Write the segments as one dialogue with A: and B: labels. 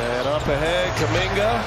A: And up ahead, Kuminga.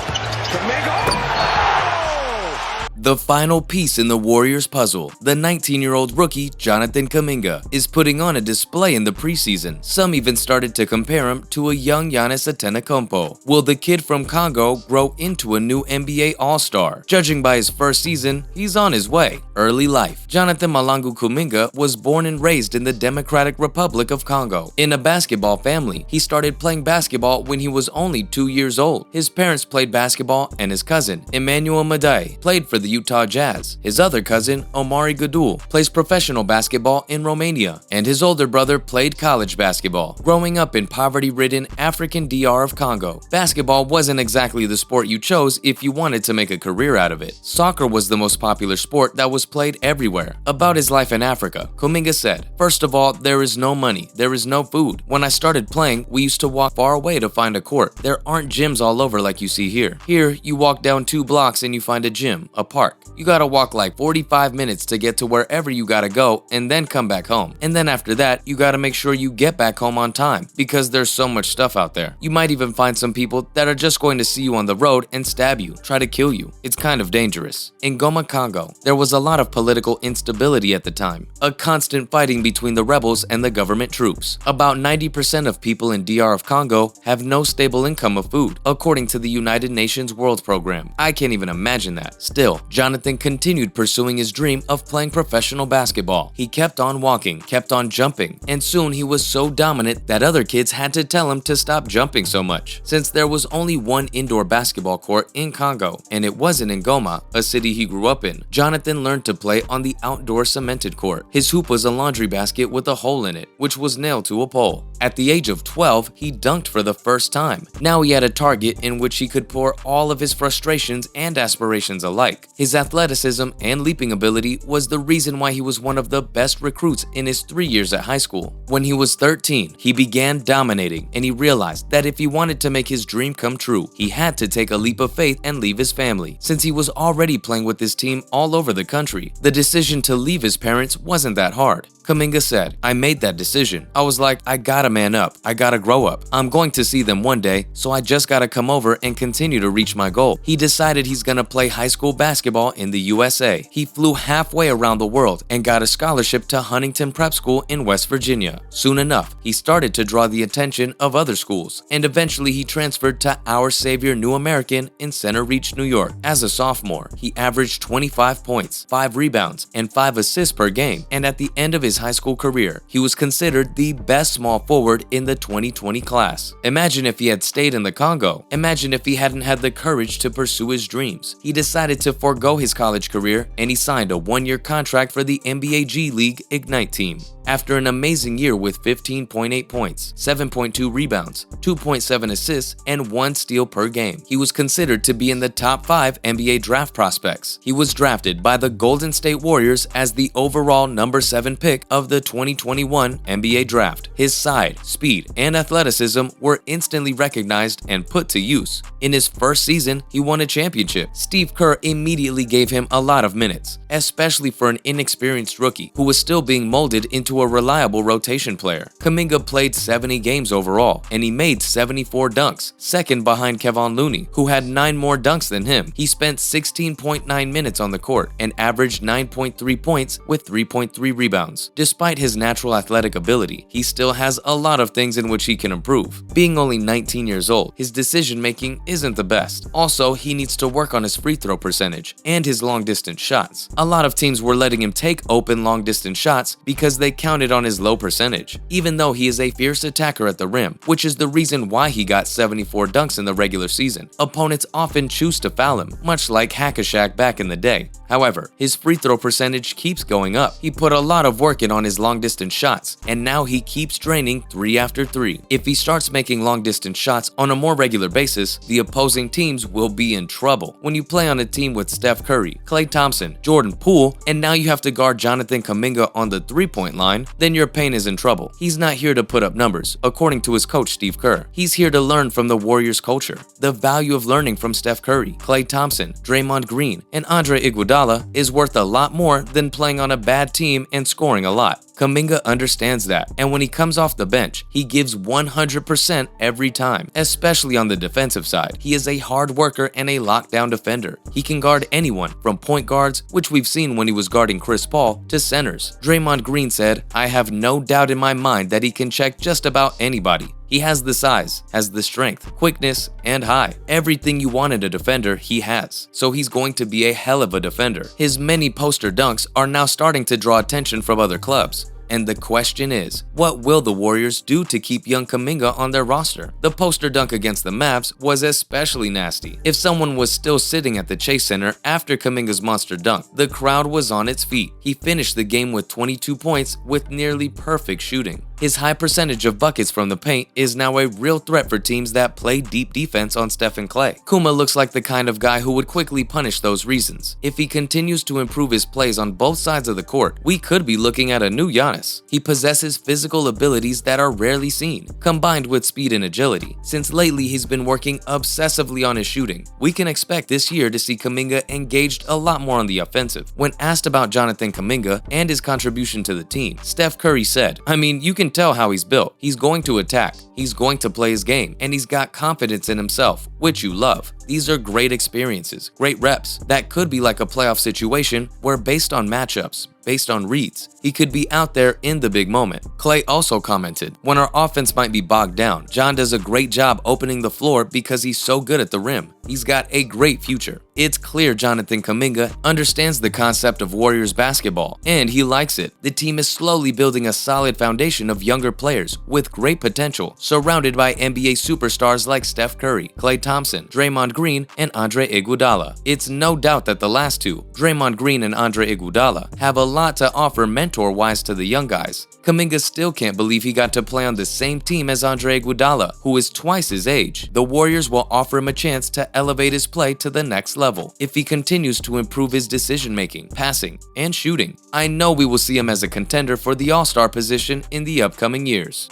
B: The final piece in the Warriors puzzle, the 19-year-old rookie Jonathan Kuminga, is putting on a display in the preseason. Some even started to compare him to a young Giannis Antetokounmpo. Will the kid from Congo grow into a new NBA All-Star? Judging by his first season, he's on his way. Early life. Jonathan Malangu Kuminga was born and raised in the Democratic Republic of Congo. In a basketball family, he started playing basketball when he was only 2 years old. His parents played basketball and his cousin, Emmanuel Madai, played for the Utah Jazz. His other cousin, Omari Gadul, plays professional basketball in Romania, and his older brother played college basketball. Growing up in poverty-ridden African DR of Congo, basketball wasn't exactly the sport you chose if you wanted to make a career out of it. Soccer was the most popular sport that was played everywhere. About his life in Africa, Kuminga said, "First of all, there is no money, there is no food. When I started playing, we used to walk far away to find a court. There aren't gyms all over like you see here. Here, you walk down 2 blocks and you find a gym, a park. You gotta walk like 45 minutes to get to wherever you gotta go and then come back home. And then after that, you gotta make sure you get back home on time because there's so much stuff out there. You might even find some people that are just going to see you on the road and stab you, try to kill you. It's kind of dangerous." In Goma, Congo, there was a lot of political instability at the time, a constant fighting between the rebels and the government troops. About 90% of people in DR of Congo have no stable income of food, according to the United Nations World Program. I can't even imagine that. Still, Jonathan continued pursuing his dream of playing professional basketball. He kept on walking, kept on jumping, and soon he was so dominant that other kids had to tell him to stop jumping so much. Since there was only one indoor basketball court in Congo, and it wasn't in Goma, a city he grew up in, Jonathan learned to play on the outdoor cemented court. His hoop was a laundry basket with a hole in it, which was nailed to a pole. At the age of 12, he dunked for the first time. Now he had a target in which he could pour all of his frustrations and aspirations alike. His athleticism and leaping ability was the reason why he was one of the best recruits in his 3 years at high school. When he was 13, he began dominating, and he realized that if he wanted to make his dream come true, he had to take a leap of faith and leave his family. Since he was already playing with his team all over the country, the decision to leave his parents wasn't that hard. Kuminga said, "I made that decision. I was like, I gotta man up. I gotta grow up. I'm going to see them one day, so I just gotta come over and continue to reach my goal." He decided he's gonna play high school basketball in the USA. He flew halfway around the world and got a scholarship to Huntington Prep School in West Virginia. Soon enough, he started to draw the attention of other schools, and eventually he transferred to Our Savior New American in Center Reach, New York. As a sophomore, he averaged 25 points, 5 rebounds, and 5 assists per game, and at the end of his high school career, he was considered the best small forward in the 2020 class. Imagine if he had stayed in the Congo. Imagine if he hadn't had the courage to pursue his dreams. He decided to forego his college career and he signed a 1-year contract for the NBA G League Ignite team. After an amazing year with 15.8 points, 7.2 rebounds, 2.7 assists, and 1 steal per game, he was considered to be in the top 5 NBA draft prospects. He was drafted by the Golden State Warriors as the overall number 7 pick of the 2021 NBA draft. His size, speed, and athleticism were instantly recognized and put to use. In his first season, he won a championship. Steve Kerr immediately gave him a lot of minutes, especially for an inexperienced rookie who was still being molded into a reliable rotation player. Kuminga played 70 games overall, and he made 74 dunks, second behind Kevon Looney, who had 9 more dunks than him. He spent 16.9 minutes on the court and averaged 9.3 points with 3.3 rebounds. Despite his natural athletic ability, he still has a lot of things in which he can improve. Being only 19 years old, his decision-making isn't the best. Also, he needs to work on his free throw percentage and his long-distance shots. A lot of teams were letting him take open long-distance shots because they counted on his low percentage, even though he is a fierce attacker at the rim, which is the reason why he got 74 dunks in the regular season. Opponents often choose to foul him, much like Hack-a-Shaq back in the day. However, his free throw percentage keeps going up. He put a lot of work in on his long-distance shots, and now he keeps draining 3 after 3. If he starts making long-distance shots on a more regular basis, the opposing teams will be in trouble. When you play on a team with Steph Curry, Klay Thompson, Jordan Poole, and now you have to guard Jonathan Kuminga on the 3-point line, then your pain is in trouble. He's not here to put up numbers, according to his coach Steve Kerr. He's here to learn from the Warriors culture. The value of learning from Steph Curry, Klay Thompson, Draymond Green, and Iguodala is worth a lot more than playing on a bad team and scoring a lot. Kuminga understands that, and when he comes off the bench, he gives 100% every time, especially on the defensive side. He is a hard worker and a lockdown defender. He can guard anyone, from point guards, which we've seen when he was guarding Chris Paul, to centers. Draymond Green said, "I have no doubt in my mind that he can check just about anybody. He has the size, has the strength, quickness, and high. Everything you want in a defender, he has. So he's going to be a hell of a defender." His many poster dunks are now starting to draw attention from other clubs. And the question is, what will the Warriors do to keep young Kuminga on their roster? The poster dunk against the Mavs was especially nasty. If someone was still sitting at the Chase Center after Kuminga's monster dunk, the crowd was on its feet. He finished the game with 22 points with nearly perfect shooting. His high percentage of buckets from the paint is now a real threat for teams that play deep defense on Steph and Klay. Kuma looks like the kind of guy who would quickly punish those reasons. If he continues to improve his plays on both sides of the court, we could be looking at a new Giannis. He possesses physical abilities that are rarely seen, combined with speed and agility. Since lately he's been working obsessively on his shooting, we can expect this year to see Kuminga engaged a lot more on the offensive. When asked about Jonathan Kuminga and his contribution to the team, Steph Curry said, "I mean, you can tell how he's built. He's going to attack, he's going to play his game, and he's got confidence in himself, which you love. These are great experiences, great reps. That could be like a playoff situation where based on matchups, based on reads, he could be out there in the big moment." Klay also commented, "When our offense might be bogged down, John does a great job opening the floor because he's so good at the rim. He's got a great future." It's clear Jonathan Kuminga understands the concept of Warriors basketball, and he likes it. The team is slowly building a solid foundation of younger players with great potential, surrounded by NBA superstars like Steph Curry, Klay Thompson, Draymond Green, and Andre Iguodala. It's no doubt that the last two, Draymond Green and Andre Iguodala, have a lot to offer mentor-wise to the young guys. Kuminga still can't believe he got to play on the same team as Andre Iguodala, who is twice his age. The Warriors will offer him a chance to elevate his play to the next level if he continues to improve his decision-making, passing, and shooting. I know we will see him as a contender for the All-Star position in the upcoming years.